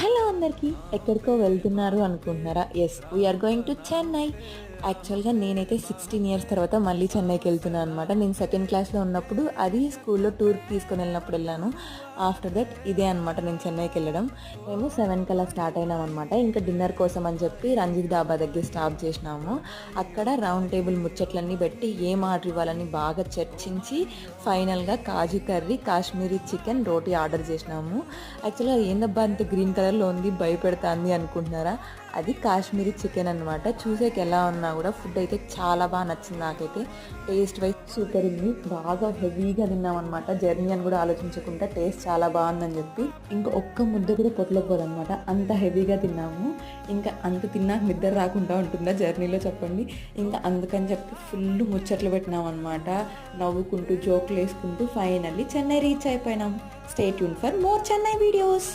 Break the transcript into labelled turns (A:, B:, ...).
A: Hello అందరికీ, ఎక్కడికో వెళ్తున్నారు అనుకుంటున్నారా? Yes, we are going to Chennai. యాక్చువల్గా నేనైతే 16 ఇయర్స్ తర్వాత మళ్ళీ చెన్నైకి వెళ్తున్నాను అనమాట. నేను సెకండ్ క్లాస్లో ఉన్నప్పుడు అది స్కూల్లో టూర్కి తీసుకొని వెళ్ళినప్పుడు వెళ్ళాను. ఆఫ్టర్ దట్ ఇదే అనమాట నేను చెన్నైకి వెళ్ళడం. మేము 7 కల్లా స్టార్ట్ అయినాం అనమాట. ఇంకా డిన్నర్ కోసం అని చెప్పి రంజిత్ డాబా దగ్గర స్టాప్ చేసినాము. అక్కడ రౌండ్ టేబుల్ ముచ్చట్లన్నీ పెట్టి ఏం ఆర్డర్ ఇవ్వాలని బాగా చర్చించి ఫైనల్గా కాజు కర్రీ, కాశ్మీరీ చికెన్, రోటీ ఆర్డర్ చేసినాము. యాక్చువల్గా ఏందబ్బా అంత గ్రీన్ కలర్లో ఉంది, భయపెడతాంది అనుకుంటున్నారా? అది కాశ్మీరీ చికెన్ అనమాట. చూసేకి ఎలా ఉన్నా కూడా ఫుడ్ అయితే చాలా బాగా నచ్చింది నాకైతే. టేస్ట్ వైజ్ సూపర్ ఉంది. బాగా హెవీగా తిన్నాం అనమాట. జర్నీ అని కూడా ఆలోచించకుండా టేస్ట్ చాలా బాగుందని చెప్పి ఇంకా ఒక్క ముద్ద కూడా పొట్లపోదనమాట, అంత హెవీగా తిన్నాము. ఇంకా అంత తిన్నాక నిద్ర రాకుండా ఉంటుందా జర్నీలో చెప్పండి? ఇంకా అందుకని చెప్పి ఫుల్ ముచ్చట్లు పెట్టినాం అనమాట. నవ్వుకుంటూ జోకులు వేసుకుంటూ ఫైనల్లీ చెన్నై రీచ్ అయిపోయినాం. Stay tune for more Chennai videos.